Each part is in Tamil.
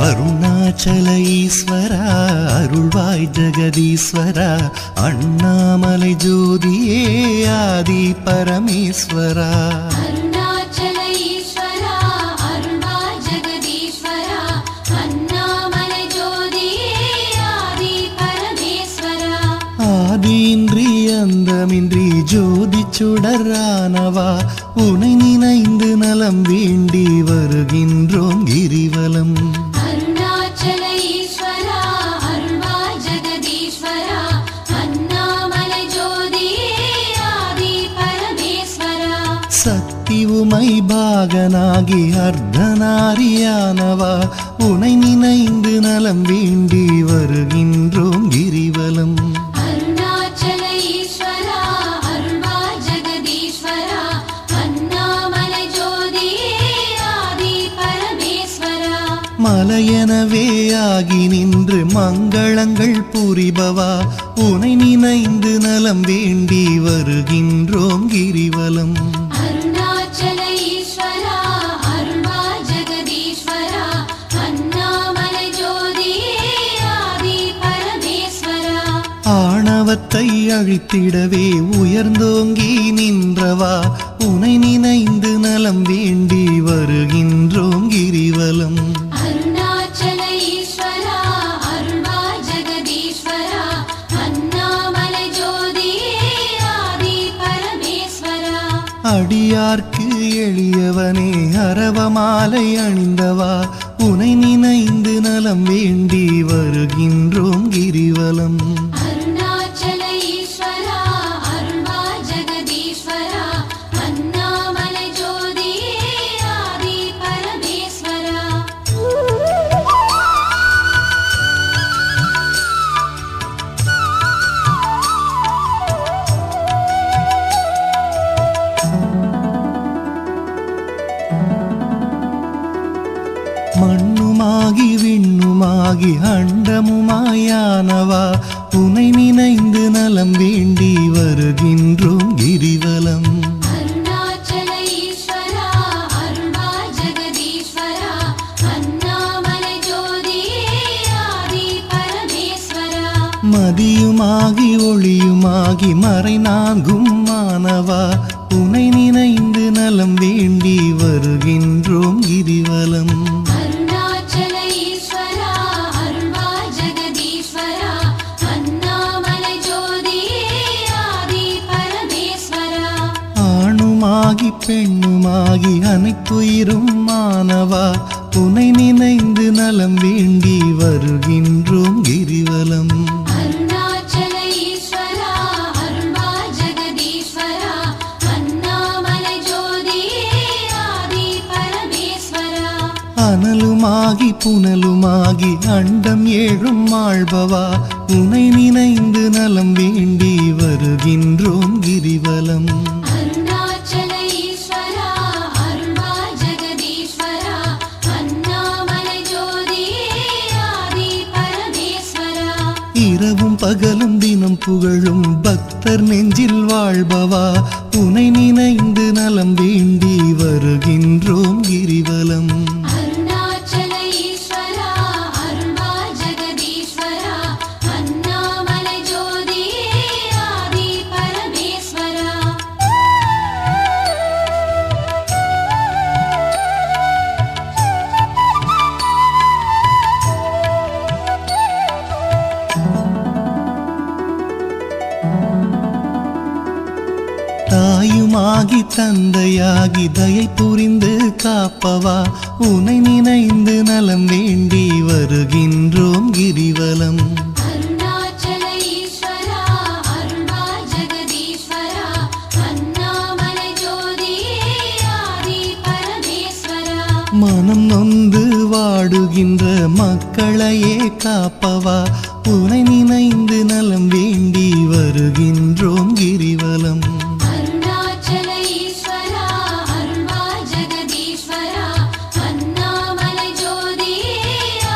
அருணாச்சல ஈஸ்வரா அருள்வாய் ஜெகதீஸ்வரா அண்ணாமலை ஜோதியே ஆதி பரமேஸ்வரா அருணாச்சல ஈஸ்வரா அருள்வாய் ஜெகதீஸ்வரா அண்ணாமலை ஜோதியே ஆதி பரமேஸ்வரா ஆதியின்றி அந்தமின்றி ஜோதி சுடரானவா உனை நினைந்து நலம் வேண்டி வருகின்றோம் கிரிவலம் அருணாச்சல ஈஸ்வரா அருள்வாய் ஜெகதீஸ்வரா அண்ணாமலை ஜோதியே ஆதி பரமேஸ்வரா சக்தி உமை பாகனாகி அர்த்தநாரியானவா உனை நினைந்து நலம் வேண்டி வருகின்றோம் கிரிவலம் அருணாச்சல ஈஸ்வரா அருள்வாய் ஜெகதீஸ்வரா அண்ணாமலை ஜோதியே ஆதி பரமேஸ்வரா மலையெனவே ஆகி நின்று மங்களங்கள் புரிபவா உனை நினைந்து நலம் வேண்டி வருகின்றோம் கிரிவலம் அருணாச்சல ஈஸ்வரா அருள்வாய் ஜெகதீஸ்வரா அண்ணாமலை ஜோதியே ஆதி பரமேஸ்வரா ஆணவத்தை அழித்திடவே உயர்ந்தோங்கி நின்றவா உனை நினைந்து நலம் வேண்டி வருகின்றோம் கிரிவலம் அருணாச்சல ஈஸ்வரா அருள்வாய் ஜெகதீஸ்வரா அண்ணாமலை ஜோதியே ஆதி பரமேஸ்வரா அடியார்க்கு எளியவனே அரவமாலை அணிந்தவா உனை நினைந்து நலம் வேண்டி வருகின்றோம் கிரிவலம் அருணாச்சல ஈஸ்வரா அருள்வாய் ஜெகதீஸ்வரா அண்ணாமலை ஜோதியே ஆதி பரமேஸ்வரா மண்ணுமாகி விண்ணுமாகி அண்டமுமாயானவா உனை நினைந்து நலம் வேண்டி வருகின்றோம் கிரிவலம் அருணாச்சல ஈஸ்வரா அருள்வாய் ஜெகதீஸ்வரா அண்ணாமலை ஜோதியே ஆதி பரமேஸ்வரா மதியுமாகி ஒளியுமாகி மறைநான்கும் மானவா உனை நினைந்து நலம் வேண்டி வருகின்றோம் கிரிவலம் அருணாச்சல ஈஸ்வரா அருள்வாய் ஜெகதீஸ்வரா அண்ணாமலை ஜோதியே ஆதி பரமேஸ்வரா ஆணுமாகி பெண்ணுமாகி அனைத்துயிரும் மானவா உனை நினைந்து நலம் வேண்டி வருகின்றோம் கிரிவலம் அருணாச்சல ஈஸ்வரா அருள்வாய் ஜெகதீஸ்வரா அண்ணாமலை ஜோதியே ஆதி பரமேஸ்வரா அனலுமாகி புனலுமாகி அண்டம் ஏழும் ஆள்பவா உனை நினைந்து நலம் வேண்டி வருகின்றோம் கிரிவலம் அருணாச்சல ஈஸ்வரா அருள்வாய் ஜெகதீஸ்வரா அண்ணாமலை ஜோதியே ஆதி பரமேஸ்வரா இரவும் பகலும் தினம் புகழும் பக்தர் நெஞ்சில் வாழ்பவா உனை நினைந்து நலம் வேண்டி வருகின்றோம் கிரிவலம் அருணாச்சல ஈஸ்வரா அருள்வாய் ஜெகதீஸ்வரா அண்ணாமலை ஜோதியே ஆதி பரமேஸ்வரா தாயுமாகி தந்தையாகி தயை புரிந்து காப்பவா உனை நினைந்து நலம் வேண்டி வருகின்றோம் கிரிவலம் அருணாச்சல ஈஸ்வரா அருள்வாய் ஜெகதீஸ்வரா அண்ணாமலை ஜோதியே ஆதி பரமேஸ்வரா மனம் நொந்து வாடுகின்ற மக்களையே காப்பவா உனை நினைந்து நலம் வேண்டி வருகின்றோம் கிரிவலம் அருணாச்சல ஈஸ்வரா அருள்வாய் ஜெகதீஸ்வரா அண்ணாமலை ஜோதியே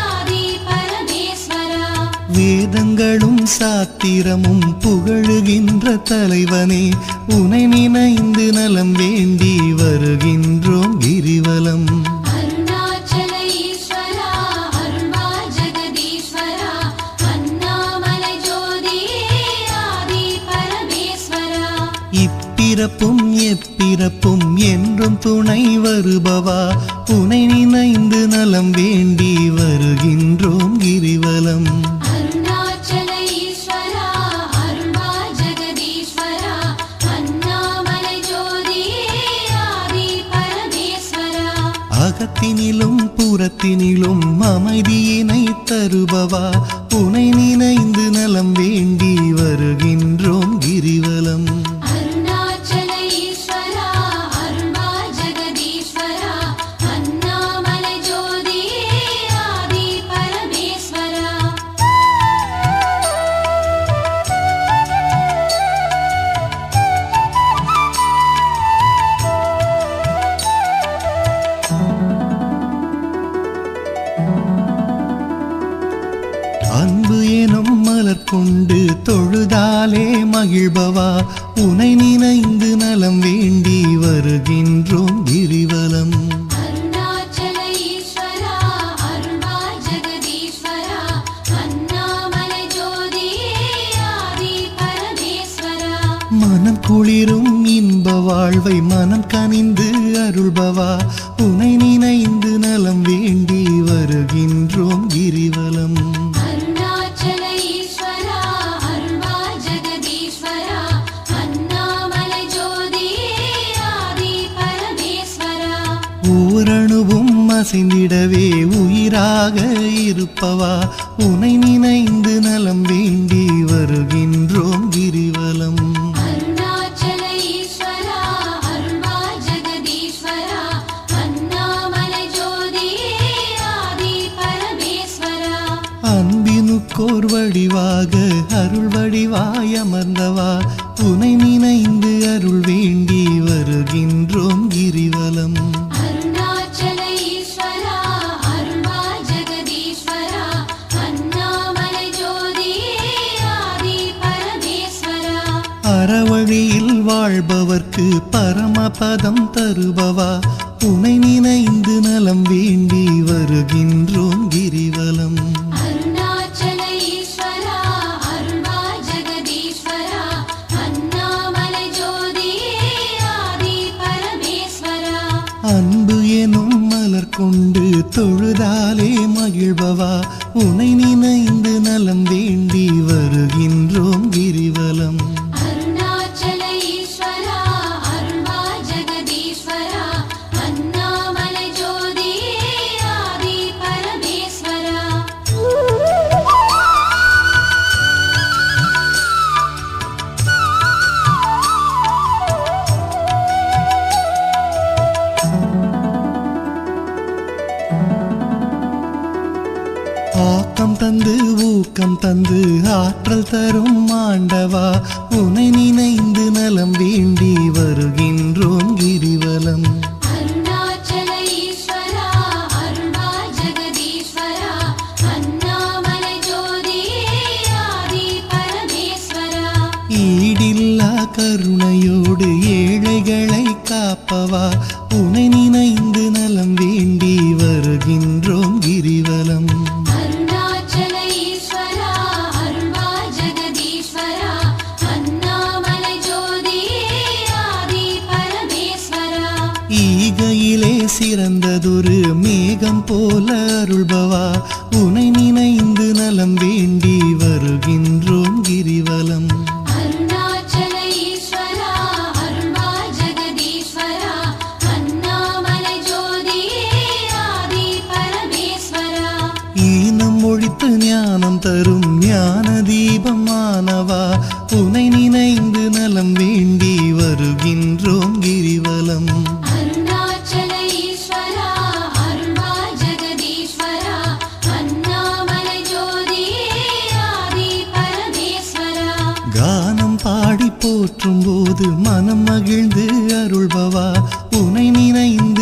ஆதி பரமேஸ்வரா வேதங்களும் சாத்திரமும் புகழுகின்ற தலைவனே உனை நினைந்து நலம் வேண்டி வருகின்றோம் கிரிவலம் அருணாச்சல ஈஸ்வரா அருள்வாய் இப்பிறப்பும் எப்பிறப்பும் என்றும் துணை வருபவா உனை நினைந்து நலம் வேண்டி வருகின்றோம் கிரிவலம். அருணாச்சல ஈஸ்வரா அருள்வா ஜெகதீஸ்வரா அண்ணாமலை ஜோதியே ஆதி பரமேஸ்வரா. அகத்தினிலும் புறத்தினிலும் அமைதியினை தருபவா உனை நினைந்து நலம் வேண்டி வருகின்றோம் கிரிவலம். அருணாச்சல ஈஸ்வரா அருள்வா ஜெகதீஸ்வரா அண்ணாமலை ஜோதியே ஆதி பரமேஸ்வரா. அன்பு எனும் மலர் கொண்டு தொழுதாலே மகிழ்பவா உனை நினைந்து நலம் வேண்டி வருகின்றோம் கிரிவலம். அருணாச்சல ஈஸ்வரா அருள்வா ஜெகதீஸ்வரா அண்ணாமலை ஜோதியே ஆதி பரமேஸ்வரா. மனம் குளிரும் இன்ப வாழ்வை மனம் கனிந்து அருள்பவா உனை நினைந்து நலம் வேண்டி வருகின்றோம் கிரிவலம். அருணாச்சல ஈஸ்வரா அருள்வா ஜெகதீஸ்வரா அண்ணாமலை ஜோதியே ஆதி பரமேஸ்வரா. ஓரணுவும் அசைந்திடவே உயிராக இருப்பவா உனை நினைந்து நலம் வேண்டி வருகின்றோம் கிரிவலம். அருணாச்சல ஈஸ்வரா அருள்வா ஜெகதீஸ்வரா அண்ணாமலை ஜோதியே ஆதி பரமேஸ்வரா. அன்பினுக்கோர் வடிவாக அருள் வடிவாய் அமர்ந்தவா உனை நினைந்து அருள் வேண்டி வருகின்றோம் கிரிவலம். அருணாச்சல ஈஸ்வரா அருள்வா ஜெகதீஸ்வரா அண்ணாமலை ஜோதியே ஆதி பரமேஸ்வரா. அறவழியில் வாழ்பவர்க்கு பரமபதம் தருபவா உனை நினைந்து நலம் வேண்டி வருகின்றோம் கிரிவலம். அருணாச்சல ஈஸ்வரா அருள்வா ஜெகதீஸ்வரா அண்ணாமலை ஜோதியே ஆதி பரமேஸ்வரா. அன்பு எனும் மலர் கொண்டு தொழுதாலே மகிழ்பவா உனை நினைந்து நலம் வேண்டி வருகின்றோம் கிரிவலம். அருணாச்சல ஈஸ்வரா அருள்வா ஜெகதீஸ்வரா அண்ணாமலை ஜோதியே ஆதி பரமேஸ்வரா. ஆக்கம் தந்து ஊக்கம் தந்து ஆற்றல் தரும் ஆண்டவா உனை நினைந்து நலம் வேண்டி வருகின்றோம் கிரிவலம். அருணாச்சல ஈஸ்வரா அருள்வா ஜெகதீஸ்வரா அண்ணாமலை ஜோதியே ஆதி பரமேஸ்வரா. ஈடில்லா கருணையோடு ஏழைகளை காப்பவா உனை நினைந்து நலம் வேண்டி வருகின்றோம் கிரிவலம். அருணாச்சல ஈஸ்வரா அருள்வா ஜெகதீஸ்வரா அண்ணாமலை ஜோதியே ஆதி பரமேஸ்வரா. ஈகையிலே சிறந்ததொரு மேகம் போல அருள்பவா உனை நினைந்து நலம் வேண்டி வருகின்றோம் கிரிவலம். அருணாச்சல ஈஸ்வரா அருள்வா ஜெகதீஸ்வரா அண்ணாமலை ஜோதியே ஆதி பரமேஸ்வரா. ஈனம் ஒழித்து ஞானம் தரும் ஞான தீபமானவா உனை நினைந்து நலம் வேண்டி வருகின்றோம் கிரிவலம். அருணாச்சல ஈஸ்வரா அருள்வா ஜெகதீஸ்வரா அண்ணாமலை ஜோதியே ஆதி பரமேஸ்வரா. கானம் பாடி போற்றும் போது மனம் மகிழ்ந்து அருள்பவா உனை நினைந்து